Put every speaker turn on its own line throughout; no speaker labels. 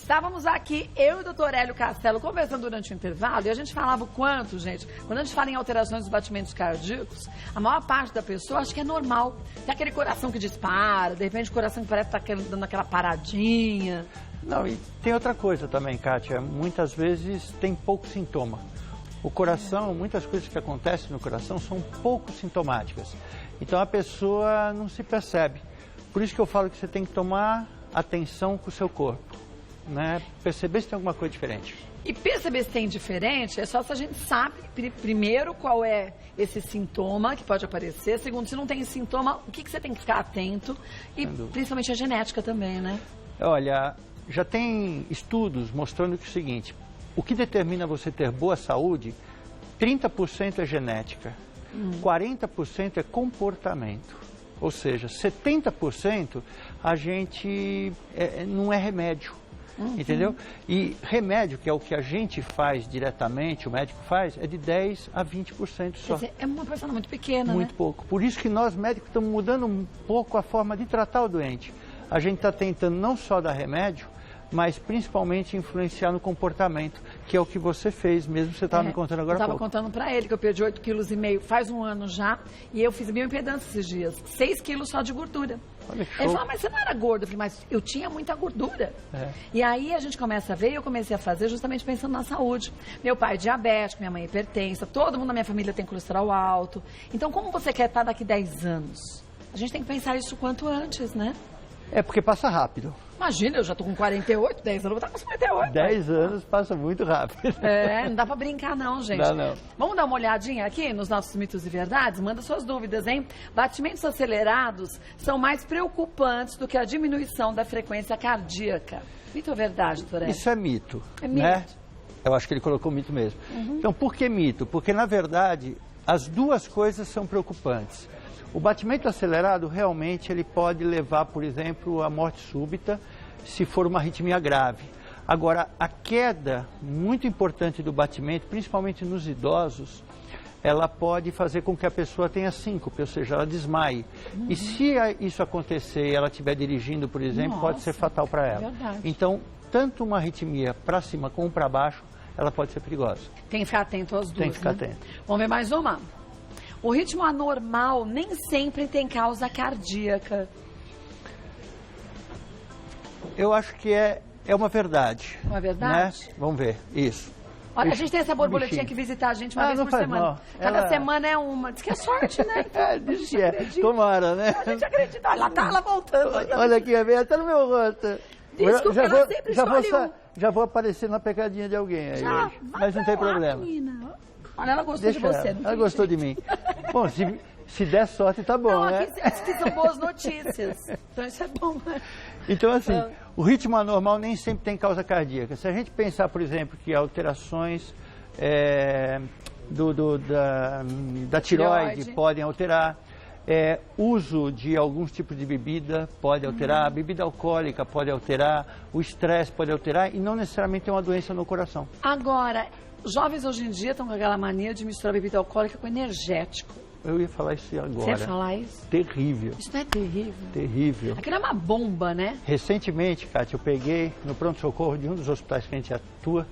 Estávamos aqui, eu e o doutor Hélio Castelo, conversando durante o intervalo, e a gente falava o quanto, gente, quando a gente fala em alterações dos batimentos cardíacos, a maior parte da pessoa acha que é normal. Tem aquele coração que dispara, de repente o coração que parece estar dando aquela paradinha.
Não, e tem outra coisa também, Kátia, muitas vezes tem pouco sintoma. O coração, muitas coisas que acontecem no coração são pouco sintomáticas. Então a pessoa não se percebe. Por isso que eu falo que você tem que tomar atenção com o seu corpo, né? Perceber se tem alguma coisa diferente.
E perceber se tem diferente é só se a gente sabe, primeiro, qual é esse sintoma que pode aparecer. Segundo, se não tem sintoma, o que você tem que ficar atento. E principalmente a genética também, né?
Olha, já tem estudos mostrando que é o seguinte, o que determina você ter boa saúde, 30% é genética, 40% é comportamento. Ou seja, 70% a gente não é remédio, entendeu? E remédio, que é o que a gente faz diretamente, o médico faz, é de 10% a 20% só.
É uma porção muito pequena,
muito pouco. Por isso que nós médicos estamos mudando um pouco a forma de tratar o doente. A gente está tentando não só dar remédio, mas principalmente influenciar no comportamento, que é o que você fez mesmo, você estava me contando agora há pouco.
Eu estava contando para ele que eu perdi 8,5 kg faz um ano já, e eu fiz bioimpedância esses dias, 6 quilos só de gordura.
Olha que show.
Ele falou, mas você não era gordo? Eu falei, mas eu tinha muita gordura. E aí a gente começa a ver, e eu comecei a fazer justamente pensando na saúde. Meu pai é diabético, minha mãe é hipertensa, todo mundo na minha família tem colesterol alto. Então como você quer estar daqui 10 anos? A gente tem que pensar isso o quanto antes, né?
É porque passa rápido.
Imagina, eu já tô com 48, 10 anos, eu vou estar com 58.
10 anos passa muito rápido.
Não dá pra brincar não, gente.
Não.
Vamos dar uma olhadinha aqui nos nossos mitos e verdades? Manda suas dúvidas, hein? Batimentos acelerados são mais preocupantes do que a diminuição da frequência cardíaca. Mito ou verdade, doutora?
Isso é mito.
É mito.
Né? Eu acho que ele colocou mito mesmo. Então, por que mito? Porque, na verdade, as duas coisas são preocupantes. O batimento acelerado, realmente, ele pode levar, por exemplo, à morte súbita, se for uma arritmia grave. Agora, a queda muito importante do batimento, principalmente nos idosos, ela pode fazer com que a pessoa tenha síncope, ou seja, ela desmaie. E se isso acontecer e ela estiver dirigindo, por exemplo, pode ser fatal para ela.
Verdade.
Então, tanto uma arritmia para cima como para baixo, ela pode ser perigosa.
Tem que ficar atento às duas,
Tem que ficar
né?
atento.
Vamos ver mais uma? O ritmo anormal nem sempre tem causa cardíaca.
Eu acho que é uma verdade.
Uma verdade?
Né? Vamos ver, isso.
Olha, a gente tem essa borboletinha
bichinho.
que visita a gente uma vez por semana.
Mal.
Cada semana é uma. Diz que é sorte, né?
Diz que é. Tomara, né?
A gente acredita. Olha, tá ela voltando.
Olha aqui, até no meu rosto.
Desculpa, ela sempre escolhe um.
Já vou aparecer na pegadinha de alguém aí
Já,
hoje. Mas não tem problema.
Menina. Olha, ela gostou de você.
Ela gostou de mim. Bom, se der sorte, tá bom,
não,
né?
aqui são boas notícias. Então isso é bom, né?
Então, assim, o ritmo anormal nem sempre tem causa cardíaca. Se a gente pensar, por exemplo, que alterações da tireoide podem alterar, uso de alguns tipos de bebida pode alterar, a bebida alcoólica pode alterar, o estresse pode alterar e não necessariamente é uma doença no coração.
Agora, jovens hoje em dia estão com aquela mania de misturar bebida alcoólica com energético.
Eu ia falar isso agora.
Você ia falar isso?
Terrível.
Isso não é terrível?
Terrível.
Aquilo é uma bomba, né?
Recentemente, Kátia, eu peguei no pronto-socorro de um dos hospitais que a gente atua,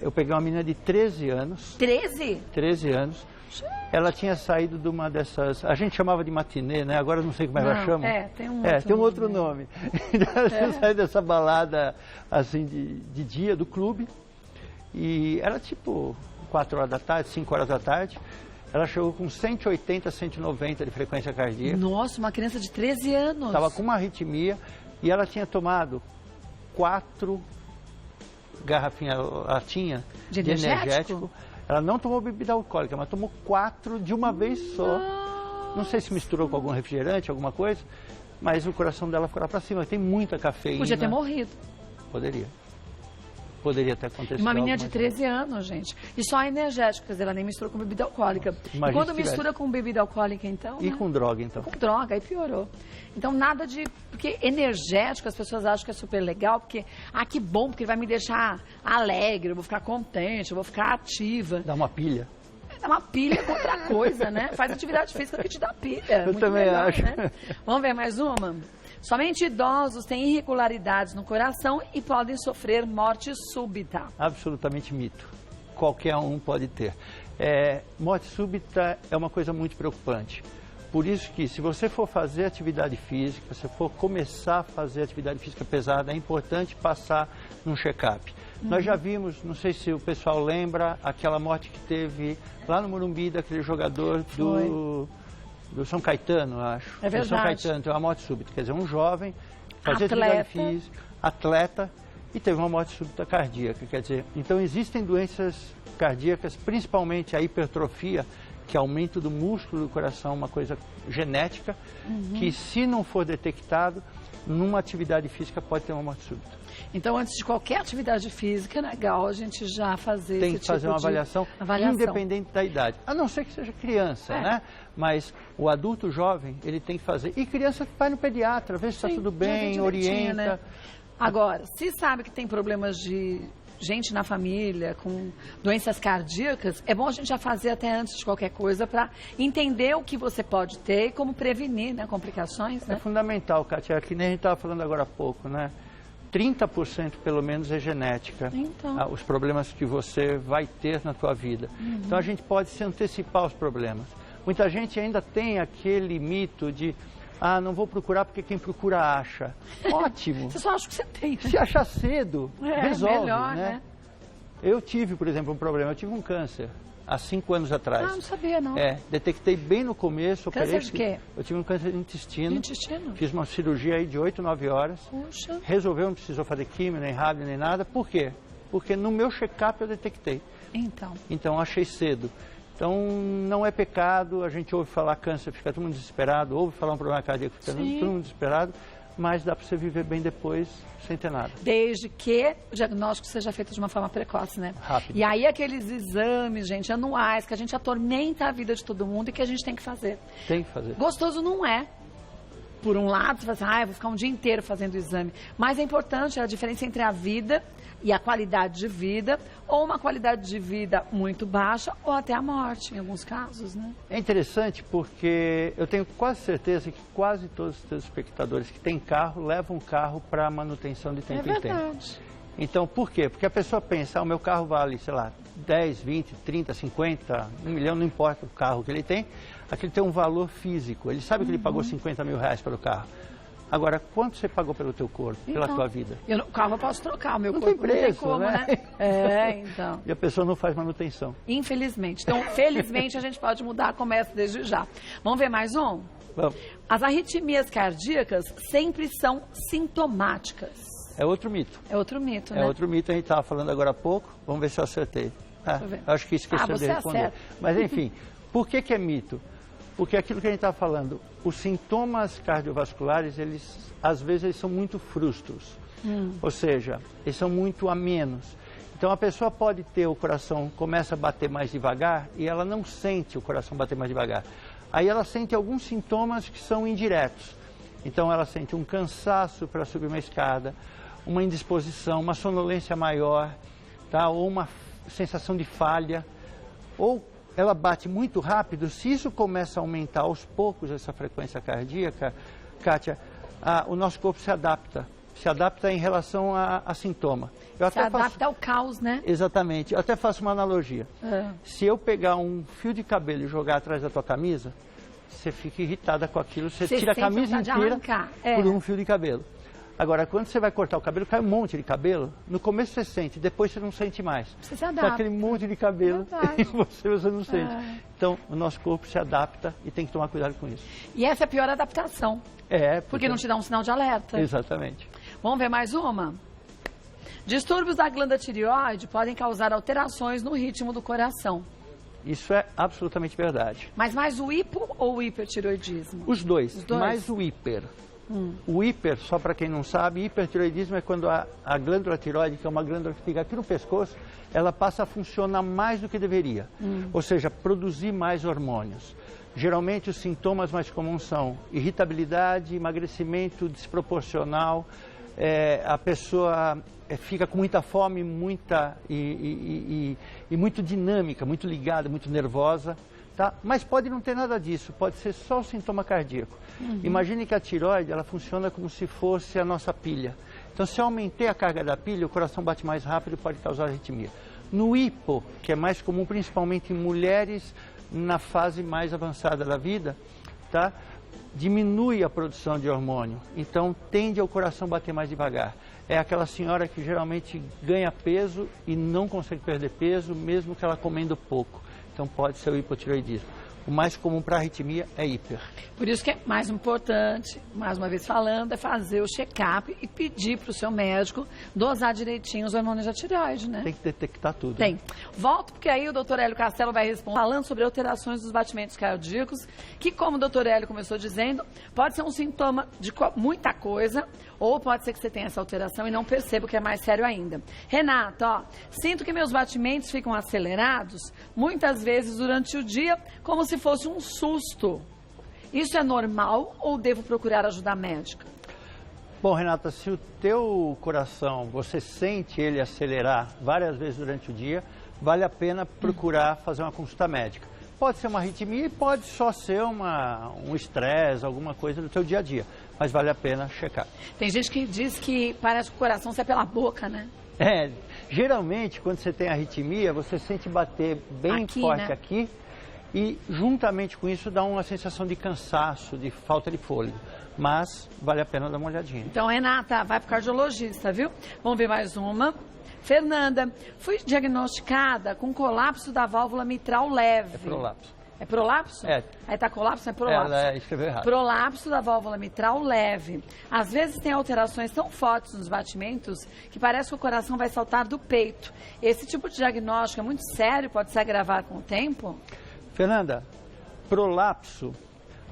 eu peguei uma menina de 13 anos. 13? 13 anos. Ela tinha saído de uma dessas, a gente chamava de matinê, né? Agora não sei como ela chama. Tem um outro nome. Ela tinha saído dessa balada, assim, de dia, do clube. E era tipo 4 horas da tarde, 5 horas da tarde. Ela chegou com 180, 190 de frequência cardíaca.
Nossa, uma criança de 13 anos.
Estava com uma arritmia e ela tinha tomado 4 garrafinhas, latinha de energético. Ela não tomou bebida alcoólica, mas tomou 4 de uma vez só. Não sei se misturou com algum refrigerante, alguma coisa, mas o coração dela foi lá para cima. Tem muita cafeína.
Podia ter morrido.
Poderia ter acontecido.
Uma menina de 13 anos, gente. E só energético, quer dizer, ela nem misturou com bebida alcoólica. E quando mistura com bebida alcoólica, então...
E
né?
com droga, então.
Com droga, aí piorou. Então, nada de... Porque energético, as pessoas acham que é super legal, porque... Ah, que bom, porque vai me deixar alegre, eu vou ficar contente, eu vou ficar ativa.
Dá uma pilha.
É uma pilha com outra coisa, né? Faz atividade física que te dá pilha.
Eu também acho.
Né? Vamos ver mais uma? Somente idosos têm irregularidades no coração e podem sofrer morte súbita.
Absolutamente mito. Qualquer um pode ter. Morte súbita é uma coisa muito preocupante. Por isso que, se você for fazer atividade física, se for começar a fazer atividade física pesada, é importante passar num check-up. Nós já vimos, não sei se o pessoal lembra, aquela morte que teve lá no Morumbi daquele jogador do São Caetano, acho.
É verdade.
São Caetano, tem uma morte súbita. Quer dizer, um jovem fazia atividade física, atleta, e teve uma morte súbita cardíaca. Quer dizer, então existem doenças cardíacas, principalmente a hipertrofia, que é aumento do músculo do coração, uma coisa genética, que se não for detectado, numa atividade física pode ter uma morte súbita.
Então, antes de qualquer atividade física, é legal a gente já fazer
Tem que fazer uma avaliação, independente da idade. A não ser que seja criança, né? Mas o adulto jovem, ele tem que fazer. E criança vai no pediatra, vê se está tudo bem, orienta. Né?
Agora, se sabe que tem problemas de gente na família com doenças cardíacas, é bom a gente já fazer até antes de qualquer coisa para entender o que você pode ter e como prevenir, né, complicações. Né?
É fundamental, Kátia, que nem a gente estava falando agora há pouco, né? 30% pelo menos é genética,
então,
os problemas que você vai ter na tua vida. Então a gente pode se antecipar aos problemas. Muita gente ainda tem aquele mito de não vou procurar porque quem procura acha. Ótimo.
Você só acha que você tem. Né?
Se achar cedo, resolve,
melhor,
né? Eu tive, por exemplo, um problema. Eu tive um câncer há 5 anos atrás.
Não sabia, não.
Detectei bem no começo.
Câncer de quê?
Eu tive um câncer de intestino.
De intestino?
Fiz uma cirurgia aí de 8, 9 horas.
Puxa.
Resolveu, não precisou fazer químio, nem rádio, nem nada. Por quê? Porque no meu check-up eu detectei. Então achei cedo. Então, não é pecado, a gente ouve falar câncer, fica todo mundo desesperado, ouve falar um problema cardíaco, fica todo mundo desesperado, mas dá para você viver bem depois, sem ter nada.
Desde que o diagnóstico seja feito de uma forma precoce, né?
Rápido.
E aí aqueles exames, gente, anuais, que a gente atormenta a vida de todo mundo e que a gente tem que fazer.
Tem que fazer.
Gostoso não é. Por um lado, você fala assim, eu vou ficar um dia inteiro fazendo exame. Mas é importante a diferença entre a vida e a qualidade de vida, ou uma qualidade de vida muito baixa, ou até a morte, em alguns casos, né?
É interessante porque eu tenho quase certeza que quase todos os telespectadores que têm carro levam o carro para manutenção de tempo em tempo.
É verdade.
Então, por quê? Porque a pessoa pensa, o meu carro vale, sei lá, 10, 20, 30, 50, 1 milhão, não importa o carro que ele tem, aquele tem um valor físico. Ele sabe que ele pagou 50 mil reais pelo carro. Agora, quanto você pagou pelo teu corpo, pela tua vida?
O carro eu posso trocar, o meu
não
corpo
tem preço,
não tem como, né? Então.
E a pessoa não faz manutenção.
Infelizmente. Então, felizmente, a gente pode mudar, começa desde já. Vamos ver mais um?
Vamos.
As arritmias cardíacas sempre são sintomáticas.
É outro mito.
É outro mito, né?
É outro mito, a gente estava falando agora há pouco. Vamos ver se eu acertei. Acho que esqueceu de responder.
Acerta.
Mas, enfim, por que é mito? Porque aquilo que a gente está falando, os sintomas cardiovasculares, às vezes, eles são muito frustros. Ou seja, eles são muito amenos. Então, a pessoa pode ter o coração, começa a bater mais devagar e ela não sente o coração bater mais devagar. Aí ela sente alguns sintomas que são indiretos. Então, ela sente um cansaço para subir uma escada, uma indisposição, uma sonolência maior, tá? Ou uma sensação de falha, ou ela bate muito rápido. Se isso começa a aumentar aos poucos essa frequência cardíaca, Kátia, o nosso corpo se adapta em relação a sintoma.
Se adapta ao caos, né?
Exatamente. Eu até faço uma analogia. Se eu pegar um fio de cabelo e jogar atrás da tua camisa, você fica irritada com aquilo, você tira a camisa inteira por um fio de cabelo. Agora, quando você vai cortar o cabelo, cai um monte de cabelo. No começo você sente, depois você não sente mais.
Você se adapta.
Com aquele monte de cabelo e você não sente. Então, o nosso corpo se adapta e tem que tomar cuidado com isso.
E essa é a pior adaptação. Porque não te dá um sinal de alerta.
Exatamente.
Vamos ver mais uma? Distúrbios da glândula tireoide podem causar alterações no ritmo do coração.
Isso é absolutamente verdade.
Mas mais o hipo ou o hipertireoidismo?
Os dois. Mais o hiper. O hiper, só para quem não sabe, hipertireoidismo é quando a glândula tireoide, que é uma glândula que fica aqui no pescoço, ela passa a funcionar mais do que deveria. Ou seja, produzir mais hormônios. Geralmente os sintomas mais comuns são irritabilidade, emagrecimento desproporcional, a pessoa fica com muita fome, e muito dinâmica, muito ligada, muito nervosa. tá? Mas pode não ter nada disso, pode ser só o sintoma cardíaco. Imagine que a tireoide, ela funciona como se fosse a nossa pilha. Então, se eu aumentei a carga da pilha, o coração bate mais rápido e pode causar arritmia. No hipo, que é mais comum principalmente em mulheres na fase mais avançada da vida, tá? Diminui a produção de hormônio, então tende ao coração bater mais devagar. É aquela senhora que geralmente ganha peso e não consegue perder peso, mesmo que ela comendo pouco. Então pode ser o hipotireoidismo. O mais comum para arritmia é hiper.
Por isso que é mais importante, mais uma vez falando, é fazer o check-up e pedir para o seu médico dosar direitinho os hormônios da tireoide, né?
Tem que detectar tudo.
Tem. Volto porque aí o doutor Hélio Castelo vai responder falando sobre alterações dos batimentos cardíacos, que como o doutor Hélio começou dizendo, pode ser um sintoma de muita coisa, ou pode ser que você tenha essa alteração e não perceba, o que é mais sério ainda. Renata, ó, sinto que meus batimentos ficam acelerados, muitas vezes durante o dia, como se fosse um susto. Isso é normal ou devo procurar ajuda médica?
Bom, Renata, se o teu coração, você sente ele acelerar várias vezes durante o dia, vale a pena procurar fazer uma consulta médica. Pode ser uma arritmia e pode só ser um estresse, alguma coisa do teu dia a dia, mas vale a pena checar.
Tem gente que diz que parece que o coração sai pela boca, né?
Geralmente quando você tem arritmia, você sente bater bem
aqui,
forte,
né?
Aqui, e juntamente com isso dá uma sensação de cansaço, de falta de fôlego. Mas vale a pena dar uma olhadinha.
Então, Renata, vai pro cardiologista, viu? Vamos ver mais uma. Fernanda, fui diagnosticada com colapso da válvula mitral leve.
É prolapso.
É prolapso?
É.
Aí tá colapso, é prolapso.
Ela escreveu errado.
Prolapso da válvula mitral leve. Às vezes tem alterações tão fortes nos batimentos que parece que o coração vai saltar do peito. Esse tipo de diagnóstico é muito sério, pode se agravar com o tempo?
Fernanda, prolapso,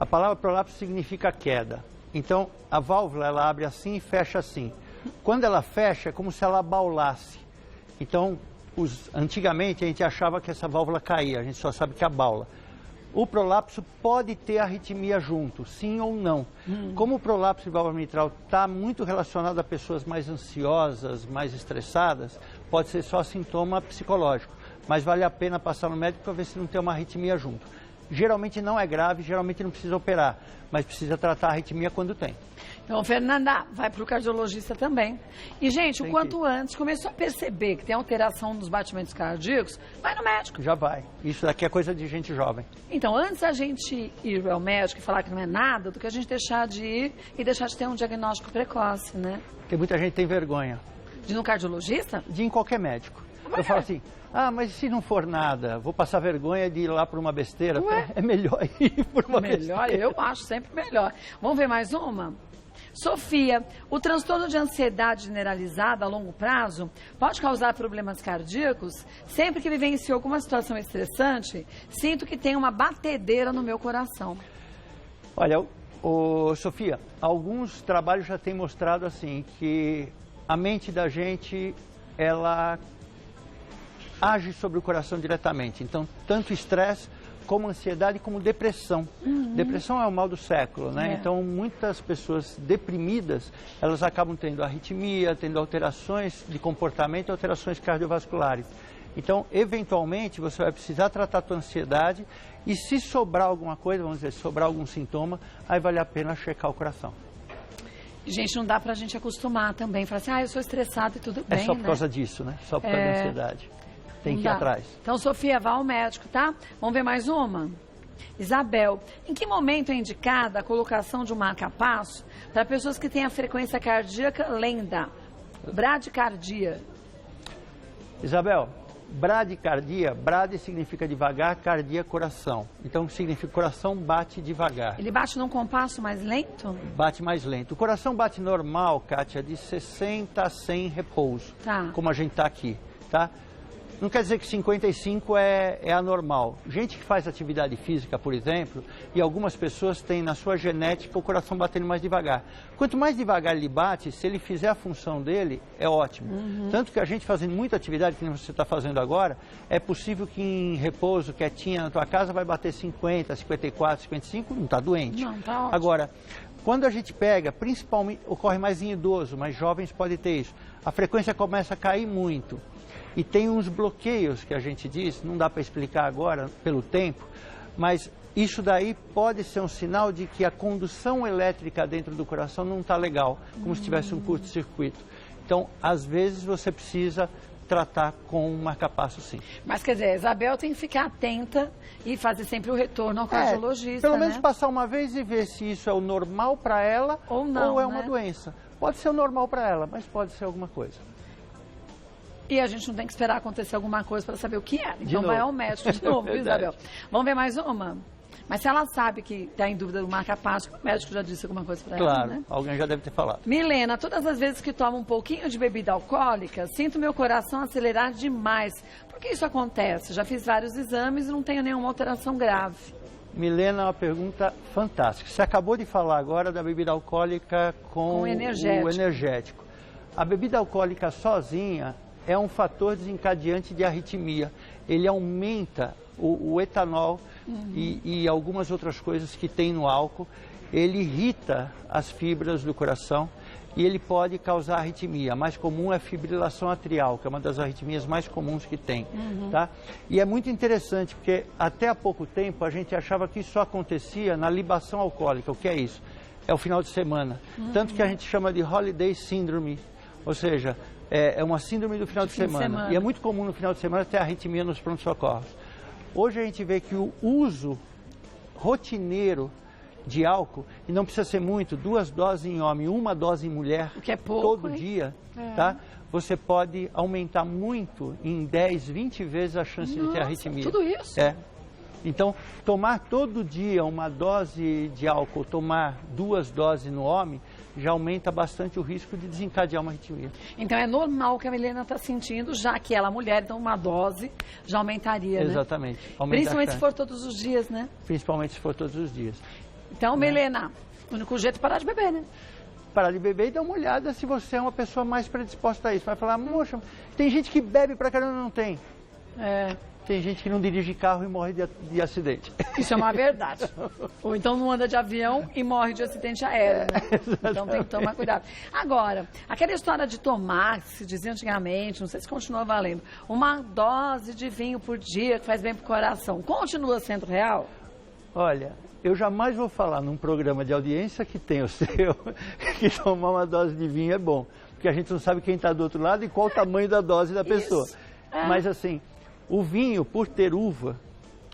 a palavra prolapso significa queda. Então, a válvula, ela abre assim e fecha assim. Quando ela fecha, é como se ela abaulasse. Então, antigamente, a gente achava que essa válvula caía, a gente só sabe que abaula. O prolapso pode ter arritmia junto, sim ou não. Como o prolapso de válvula mitral está muito relacionado a pessoas mais ansiosas, mais estressadas, pode ser só sintoma psicológico. Mas vale a pena passar no médico para ver se não tem uma arritmia junto. Geralmente não é grave, geralmente não precisa operar, mas precisa tratar a arritmia quando tem.
Então, Fernanda, vai para o cardiologista também. E, gente, o quanto antes começou a perceber que tem alteração nos batimentos cardíacos, vai no médico.
Já vai. Isso daqui é coisa de gente jovem.
Então, antes a gente ir ao médico e falar que não é nada, do que a gente deixar de ir e deixar de ter um diagnóstico precoce, né?
Porque muita gente tem vergonha.
De ir no cardiologista?
De ir em qualquer médico. Eu falo assim, mas se não for nada, vou passar vergonha de ir lá por uma besteira. É melhor ir por uma besteira.
Eu acho sempre melhor. Vamos ver mais uma? Sofia, o transtorno de ansiedade generalizada a longo prazo pode causar problemas cardíacos? Sempre que vivencio alguma situação estressante, sinto que tem uma batedeira no meu coração.
Olha, Sofia, alguns trabalhos já têm mostrado assim que a mente da gente, ela age sobre o coração diretamente. Então, tanto estresse como ansiedade, como depressão. Depressão é o mal do século, né? Então, muitas pessoas deprimidas, elas acabam tendo arritmia, tendo alterações de comportamento, alterações cardiovasculares. Então, eventualmente, você vai precisar tratar a tua ansiedade e se sobrar alguma coisa, vamos dizer, se sobrar algum sintoma, aí vale a pena checar o coração.
Gente, não dá pra gente acostumar também, falar assim, eu sou estressado e tudo bem,
É só por
né?
causa disso, né? Só por causa da ansiedade. Tem que ir atrás.
Então, Sofia, vá ao médico, tá? Vamos ver mais uma? Isabel, em que momento é indicada a colocação de um marca-passo para pessoas que têm a frequência cardíaca lenta? Bradicardia.
Isabel, bradicardia, brade significa devagar, cardia coração. Então significa coração bate devagar.
Ele bate num compasso mais lento?
Bate mais lento. O coração bate normal, Kátia, de 60 a 100 repouso, como a gente está aqui, tá? Não quer dizer que 55 é anormal. Gente que faz atividade física, por exemplo, e algumas pessoas têm na sua genética o coração batendo mais devagar. Quanto mais devagar ele bate, se ele fizer a função dele, é ótimo. Tanto que a gente fazendo muita atividade, que você está fazendo agora, é possível que em repouso, quietinha na tua casa, vai bater 50, 54, 55, não está doente.
Não, tá ótimo.
Agora, quando a gente pega, principalmente, ocorre mais em idoso, mas jovens podem ter isso, a frequência começa a cair muito. E tem uns bloqueios que a gente diz, não dá para explicar agora pelo tempo, Mas isso daí pode ser um sinal de que a condução elétrica dentro do coração não está legal, como se tivesse um curto-circuito. Então, às vezes, você precisa tratar com um marca-passo, sim.
Mas, quer dizer, a Isabel tem que ficar atenta e fazer sempre o retorno ao cardiologista,
pelo menos
né?
passar uma vez e ver se isso é o normal para ela
ou não,
ou é
né?
uma doença. Pode ser o normal para ela, mas pode ser alguma coisa.
E a gente não tem que esperar acontecer alguma coisa para saber o que é. Então
novo.
vai ao médico de novo, viu, Isabel? Vamos ver mais uma? Mas se ela sabe que está em dúvida do marca-passo, o médico já disse alguma coisa para ela,
Claro,
né?
alguém já deve ter falado.
Milena, todas as vezes que tomo um pouquinho de bebida alcoólica, sinto meu coração acelerar demais. Por que isso acontece? Já fiz vários exames e não tenho nenhuma alteração grave.
Milena, é uma pergunta fantástica. Você acabou de falar agora da bebida alcoólica com o energético. A bebida alcoólica sozinha é um fator desencadeante de arritmia. Ele aumenta o etanol e algumas outras coisas que tem no álcool. Ele irrita as fibras do coração e ele pode causar arritmia. A mais comum é a fibrilação atrial, que é uma das arritmias mais comuns que tem. Tá? E é muito interessante, porque até há pouco tempo a gente achava que isso só acontecia na libação alcoólica. O que é isso? É o final de semana. Tanto que a gente chama de holiday syndrome, ou seja, é uma síndrome do final de semana. E é muito comum no final de semana ter arritmia nos pronto-socorros. Hoje a gente vê que o uso rotineiro de álcool, e não precisa ser muito, 2 doses em homem, 1 dose em mulher,
que é pouco,
todo dia, tá? Você pode aumentar muito, em 10, 20 vezes a chance de ter arritmia.
Tudo isso?
É. Então, tomar todo dia 1 dose de álcool, tomar 2 doses no homem, já aumenta bastante o risco de desencadear uma arritmia.
Então é normal que a Milena está sentindo, já que ela é mulher, então 1 dose já aumentaria,
Exatamente.
né? Principalmente se for todos os dias, né?
Principalmente se for todos os dias.
Então, Milena, o único jeito é parar de beber, né?
Parar de beber e dar uma olhada se você é uma pessoa mais predisposta a isso. Vai falar, moxa, tem gente que bebe pra caramba e não tem. Tem gente que não dirige carro e morre de acidente.
Isso é uma verdade. Ou então não anda de avião e morre de acidente aéreo, né? Então tem que tomar cuidado. Agora, aquela história de tomar, que se dizia antigamente, não sei se continua valendo, 1 dose de vinho por dia que faz bem pro coração, continua sendo real?
Olha, eu jamais vou falar num programa de audiência que tem o seu, que tomar 1 dose de vinho é bom. Porque a gente não sabe quem está do outro lado e qual o tamanho da dose da pessoa. Mas assim, o vinho, por ter uva,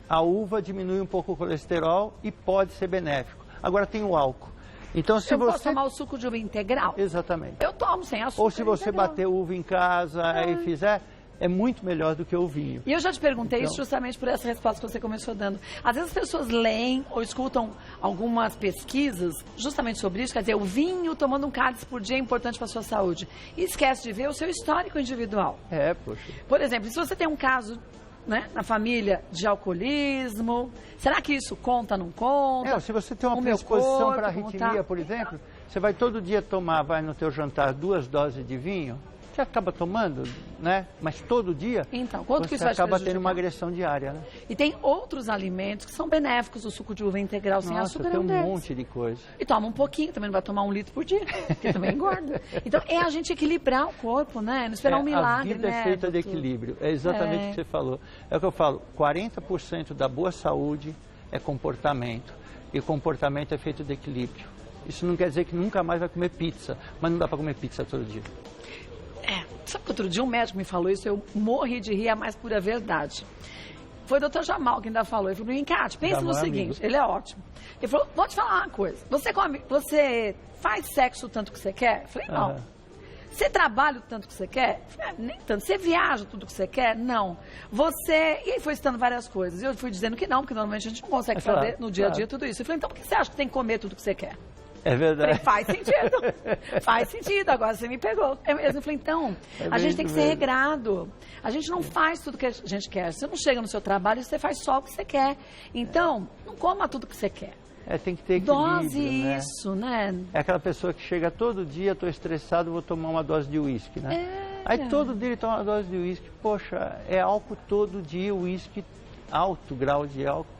a uva diminui um pouco o colesterol e pode ser benéfico. Agora tem o álcool. Então, se você
posso tomar o suco de uva integral?
Exatamente.
Eu tomo sem açúcar.
Ou se você bater uva em casa e fizer, é muito melhor do que o vinho.
E eu já te perguntei isso justamente por essa resposta que você começou dando. Às vezes as pessoas leem ou escutam algumas pesquisas justamente sobre isso, quer dizer, o vinho tomando um cálice por dia é importante para a sua saúde. E esquece de ver o seu histórico individual.
Poxa.
Por exemplo, se você tem um caso, né, na família de alcoolismo, será que isso conta, não conta?
Se você tem uma predisposição para arritmia, por exemplo, você vai todo dia tomar, vai no teu jantar 2 doses de vinho, você acaba tomando, né? Mas todo dia,
então, quanto que isso
você acaba tendo uma agressão diária, né?
E tem outros alimentos que são benéficos, o suco de uva integral sem açúcar.
Tem um monte de coisa.
E toma um pouquinho, também não vai tomar 1 litro por dia, porque também engorda. Então, é a gente equilibrar o corpo, né? Não esperar um milagre,
A vida é feita de equilíbrio, é exatamente o que você falou. É o que eu falo, 40% da boa saúde é comportamento, e o comportamento é feito de equilíbrio. Isso não quer dizer que nunca mais vai comer pizza, mas não dá para comer pizza todo dia.
Sabe que outro dia um médico me falou isso, eu morri de rir, a mais pura verdade. Foi o Dr. Jamal que ainda falou. Ele falou, Cátia, pensa no seguinte, ele é ótimo. Ele falou, vou te falar uma coisa, você faz sexo o tanto que você quer? Eu falei, não. Você trabalha o tanto que você quer? Eu falei, nem tanto. Você viaja tudo que você quer? Não. E aí foi citando várias coisas. E eu fui dizendo que não, porque normalmente a gente não consegue fazer no dia a dia tudo isso. Eu falei, então por que você acha que tem que comer tudo que você quer?
É verdade.
Falei, faz sentido. Faz sentido, agora você me pegou. Eu falei, então, a gente tem que ser regrado. A gente não faz tudo que a gente quer. Você não chega no seu trabalho e você faz só o que você quer. Então, não coma tudo que você quer.
Tem que ter equilíbrio,
dose,
né?
isso, né?
É aquela pessoa que chega todo dia, estou estressado, vou tomar 1 dose de uísque, né? Aí todo dia ele toma 1 dose de uísque. Poxa, é álcool todo dia, uísque, alto grau de álcool.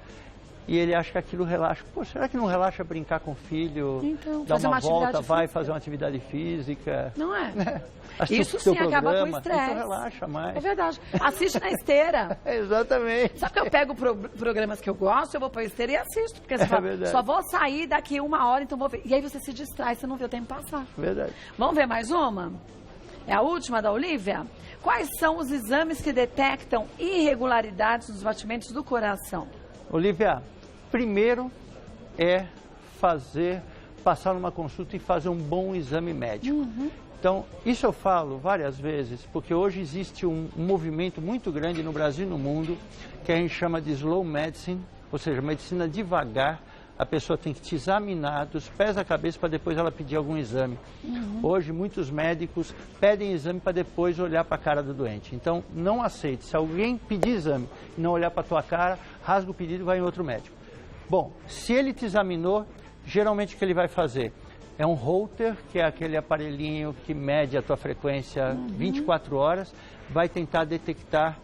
e ele acha que aquilo relaxa. Pô, será que não relaxa brincar com o filho?
Então,
dar uma volta, vai
física.
fazer uma atividade física.
Não é?
Assiste
Isso sim acaba com o estresse.
Isso relaxa mais.
É verdade. Assiste na esteira.
Exatamente.
Sabe que eu pego programas que eu gosto, eu vou pra esteira e assisto. Porque você fala,
verdade.
só vou sair daqui 1 hora, então vou ver. E aí você se distrai, você não vê o tempo passar.
Verdade.
Vamos ver mais uma? É a última da Olivia? Quais são os exames que detectam irregularidades nos batimentos do coração?
Olivia, primeiro é passar numa consulta e fazer um bom exame médico. Então, isso eu falo várias vezes, porque hoje existe um movimento muito grande no Brasil e no mundo, que a gente chama de slow medicine, ou seja, medicina devagar. A pessoa tem que te examinar dos pés à cabeça para depois ela pedir algum exame. Hoje, muitos médicos pedem exame para depois olhar para a cara do doente. Então, não aceite. Se alguém pedir exame e não olhar para a tua cara, rasga o pedido e vai em outro médico. Bom, se ele te examinou, geralmente o que ele vai fazer? É um Holter, que é aquele aparelhinho que mede a tua frequência 24 horas, vai tentar detectar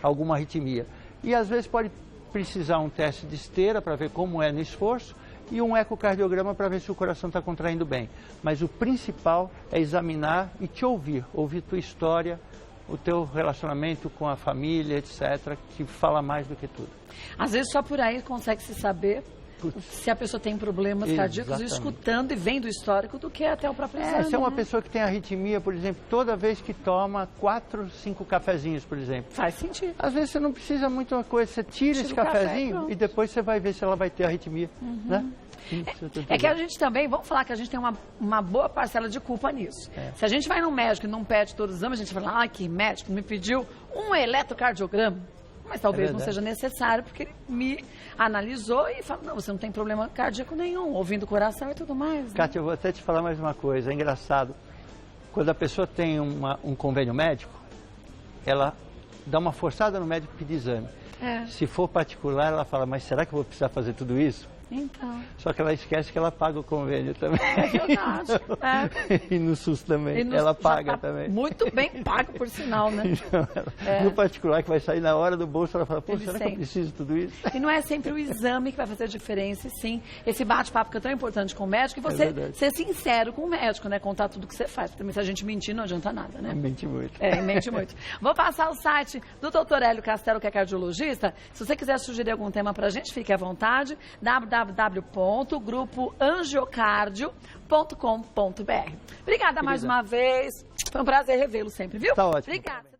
alguma arritmia. E às vezes pode precisar um teste de esteira para ver como é no esforço e um ecocardiograma para ver se o coração está contraindo bem. Mas o principal é examinar e te ouvir tua história, o teu relacionamento com a família, etc., que fala mais do que tudo.
Às vezes só por aí consegue se saber se a pessoa tem problemas cardíacos, escutando e vendo o histórico do que até o próprio exame.
Se é uma pessoa que tem arritmia, por exemplo, toda vez que toma 4, 5 cafezinhos, por exemplo.
Faz sentido.
Às vezes você não precisa muito uma coisa, você tira esse cafezinho e depois você vai ver se ela vai ter arritmia, né?
É que a gente também, vamos falar que a gente tem uma boa parcela de culpa nisso. Se a gente vai num médico e não pede todos os exames, a gente fala, que médico me pediu um eletrocardiograma. Mas talvez não seja necessário, porque ele me analisou e falou, não, você não tem problema cardíaco nenhum, ouvindo o coração e tudo mais. Né?
Kátia, eu vou até te falar mais uma coisa, é engraçado. Quando a pessoa tem um convênio médico, ela dá uma forçada no médico pedir exame. Se for particular, ela fala, mas será que eu vou precisar fazer tudo isso?
Então.
Só que ela esquece que ela paga o convênio também.
É verdade.
E no SUS também, ela paga também.
Muito bem pago, por sinal, né?
Então, no particular, que vai sair na hora do bolso, ela fala, pô, será que eu preciso de tudo isso?
E não é sempre o exame que vai fazer a diferença, sim. Esse bate-papo que é tão importante com o médico, e você ser sincero com o médico, né? Contar tudo que você faz. Porque se a gente mentir, não adianta nada, né?
Mente muito.
Mente muito. Vou passar o site do Dr. Hélio Castelo, que é cardiologista. Se você quiser sugerir algum tema pra gente, fique à vontade. www.grupoangiocardio.com.br. Obrigada mais uma vez. Foi um prazer revê-lo sempre, viu?
Tá ótimo.
Obrigada.